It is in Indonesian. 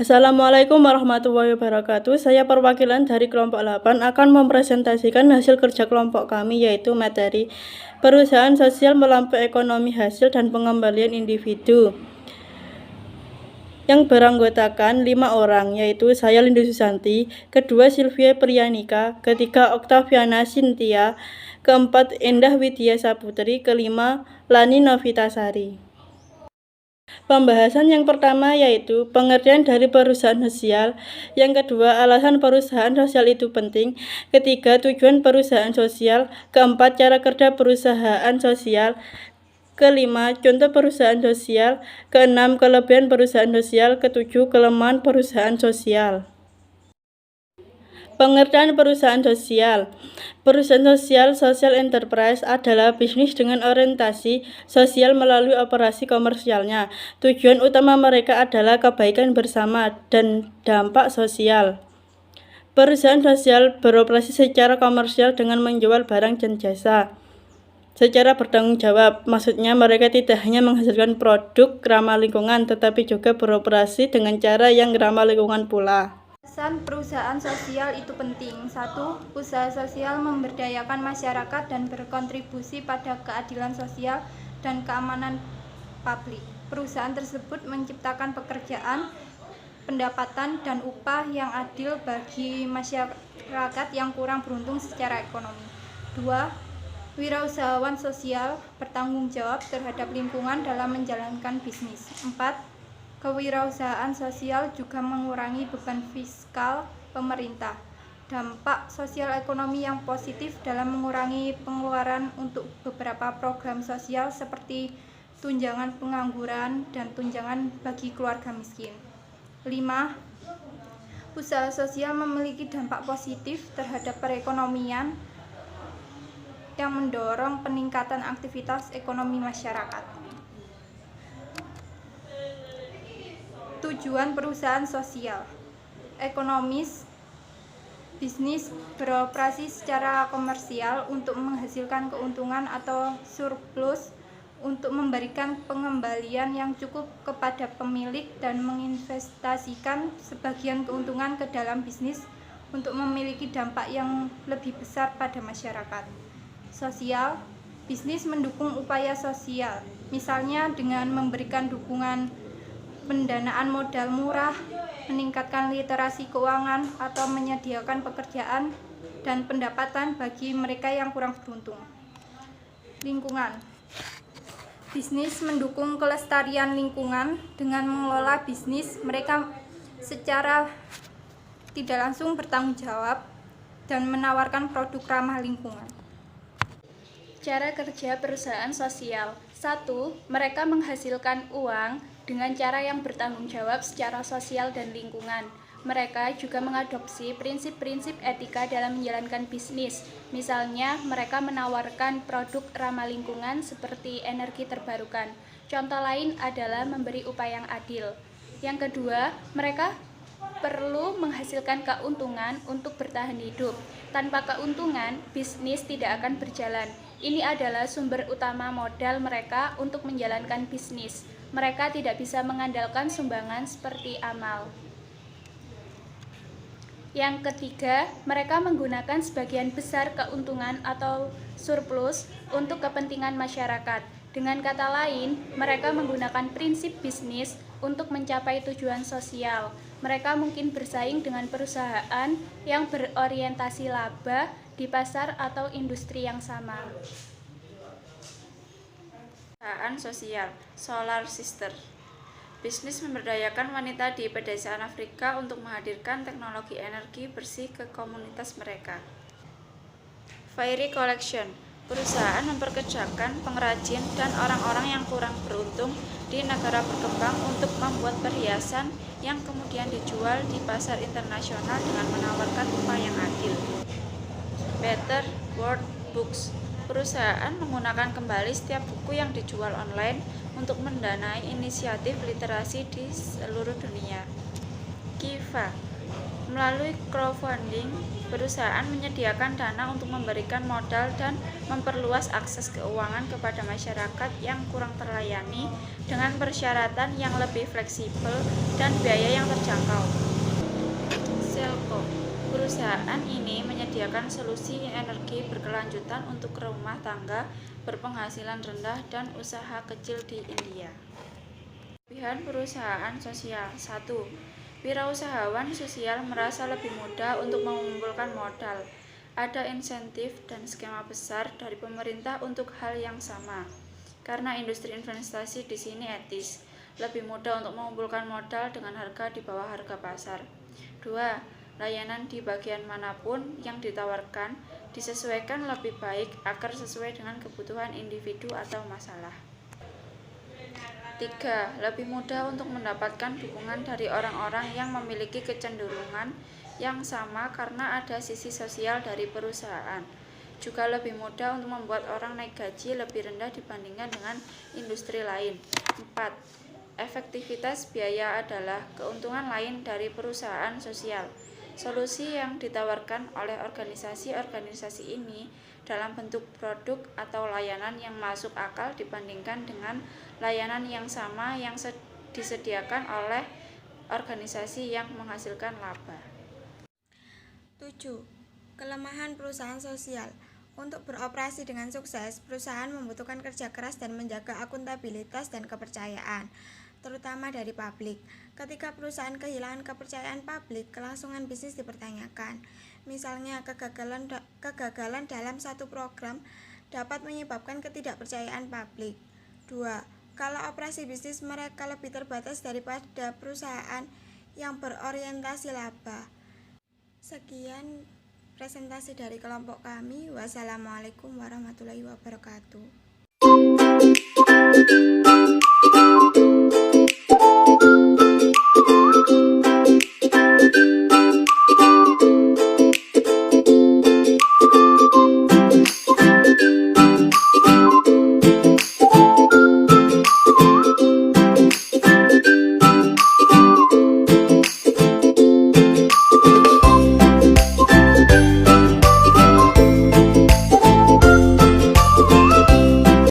Assalamualaikum warahmatullahi wabarakatuh. Saya perwakilan dari kelompok 8 akan mempresentasikan hasil kerja kelompok kami, yaitu materi perusahaan sosial melampaui ekonomi hasil dan pengembalian individu, yang beranggotakan 5 orang, yaitu saya Lindu Susanti, kedua Sylvia Priyanika, ketiga Oktaviana Cynthia, keempat Endah Widya Saputri, kelima Lani Novitasari. Pembahasan yang pertama yaitu pengertian dari perusahaan sosial, yang kedua alasan perusahaan sosial itu penting, ketiga tujuan perusahaan sosial, keempat cara kerja perusahaan sosial, kelima contoh perusahaan sosial, keenam kelebihan perusahaan sosial, ketujuh kelemahan perusahaan sosial. Pengertian perusahaan sosial. Perusahaan sosial social enterprise adalah bisnis dengan orientasi sosial melalui operasi komersialnya. Tujuan utama mereka adalah kebaikan bersama dan dampak sosial. Perusahaan sosial beroperasi secara komersial dengan menjual barang dan jasa secara bertanggung jawab. Maksudnya mereka tidak hanya menghasilkan produk ramah lingkungan, tetapi juga beroperasi dengan cara yang ramah lingkungan pula. Alasan perusahaan sosial itu penting. 1. Usaha sosial memberdayakan masyarakat dan berkontribusi pada keadilan sosial dan keamanan publik. Perusahaan tersebut menciptakan pekerjaan, pendapatan, dan upah yang adil bagi masyarakat yang kurang beruntung secara ekonomi. 2. Wirausahawan sosial bertanggung jawab terhadap lingkungan dalam menjalankan bisnis. 4. Kewirausahaan sosial juga mengurangi beban fiskal pemerintah. Dampak sosial ekonomi yang positif dalam mengurangi pengeluaran untuk beberapa program sosial seperti tunjangan pengangguran dan tunjangan bagi keluarga miskin. 5. Usaha sosial memiliki dampak positif terhadap perekonomian yang mendorong peningkatan aktivitas ekonomi masyarakat. Tujuan perusahaan sosial. Ekonomis, bisnis beroperasi secara komersial untuk menghasilkan keuntungan atau surplus untuk memberikan pengembalian yang cukup kepada pemilik dan menginvestasikan sebagian keuntungan ke dalam bisnis untuk memiliki dampak yang lebih besar pada masyarakat. Sosial, bisnis mendukung upaya sosial, misalnya dengan memberikan dukungan pendanaan modal murah, meningkatkan literasi keuangan, atau menyediakan pekerjaan dan pendapatan bagi mereka yang kurang beruntung. Lingkungan. Bisnis mendukung kelestarian lingkungan. Dengan mengelola bisnis, mereka secara tidak langsung bertanggung jawab dan menawarkan produk ramah lingkungan. Cara kerja perusahaan sosial. 1. Mereka menghasilkan uang dengan cara yang bertanggung jawab secara sosial dan lingkungan. Mereka juga mengadopsi prinsip-prinsip etika dalam menjalankan bisnis. Misalnya, mereka menawarkan produk ramah lingkungan seperti energi terbarukan. Contoh lain adalah memberi upah yang adil. Yang kedua, mereka perlu menghasilkan keuntungan untuk bertahan hidup. Tanpa keuntungan, bisnis tidak akan berjalan. Ini adalah sumber utama modal mereka untuk menjalankan bisnis. Mereka tidak bisa mengandalkan sumbangan seperti amal. Yang ketiga, mereka menggunakan sebagian besar keuntungan atau surplus untuk kepentingan masyarakat. Dengan kata lain, mereka menggunakan prinsip bisnis untuk mencapai tujuan sosial. Mereka mungkin bersaing dengan perusahaan yang berorientasi laba di pasar atau industri yang sama. Perusahaan sosial, Solar Sister. Bisnis memberdayakan wanita di pedesaan Afrika untuk menghadirkan teknologi energi bersih ke komunitas mereka. Fairy Collection. Perusahaan memperkerjakan pengrajin dan orang-orang yang kurang beruntung di negara berkembang untuk membuat perhiasan yang kemudian dijual di pasar internasional dengan menawarkan upah yang adil. Better World Books. Perusahaan menggunakan kembali setiap buku yang dijual online untuk mendanai inisiatif literasi di seluruh dunia. Kiva Melalui crowdfunding, perusahaan menyediakan dana untuk memberikan modal dan memperluas akses keuangan kepada masyarakat yang kurang terlayani dengan persyaratan yang lebih fleksibel dan biaya yang terjangkau. Selco, perusahaan ini menyediakan solusi energi berkelanjutan untuk rumah tangga berpenghasilan rendah dan usaha kecil di India. Kelebihan perusahaan sosial. 1. Wirausahawan sosial merasa lebih mudah untuk mengumpulkan modal. Ada insentif dan skema besar dari pemerintah untuk hal yang sama. Karena industri investasi di sini etis, lebih mudah untuk mengumpulkan modal dengan harga di bawah harga pasar. 2. Layanan di bagian manapun yang ditawarkan disesuaikan lebih baik agar sesuai dengan kebutuhan individu atau masalah. 3. Lebih mudah untuk mendapatkan dukungan dari orang-orang yang memiliki kecenderungan yang sama karena ada sisi sosial dari perusahaan. Juga lebih mudah untuk membuat orang naik gaji lebih rendah dibandingkan dengan industri lain. 4. Efektivitas biaya adalah keuntungan lain dari perusahaan sosial. Solusi yang ditawarkan oleh organisasi-organisasi ini dalam bentuk produk atau layanan yang masuk akal dibandingkan dengan layanan yang sama yang disediakan oleh organisasi yang menghasilkan laba. 7. Kelemahan perusahaan sosial. Untuk beroperasi dengan sukses, perusahaan membutuhkan kerja keras dan menjaga akuntabilitas dan kepercayaan, terutama dari publik. Ketika perusahaan kehilangan kepercayaan publik, kelangsungan bisnis dipertanyakan. Misalnya, kegagalan dalam satu program dapat menyebabkan ketidakpercayaan publik. 2. Kalau operasi bisnis mereka lebih terbatas daripada perusahaan yang berorientasi laba. Sekian presentasi dari kelompok kami. Wassalamualaikum warahmatullahi wabarakatuh.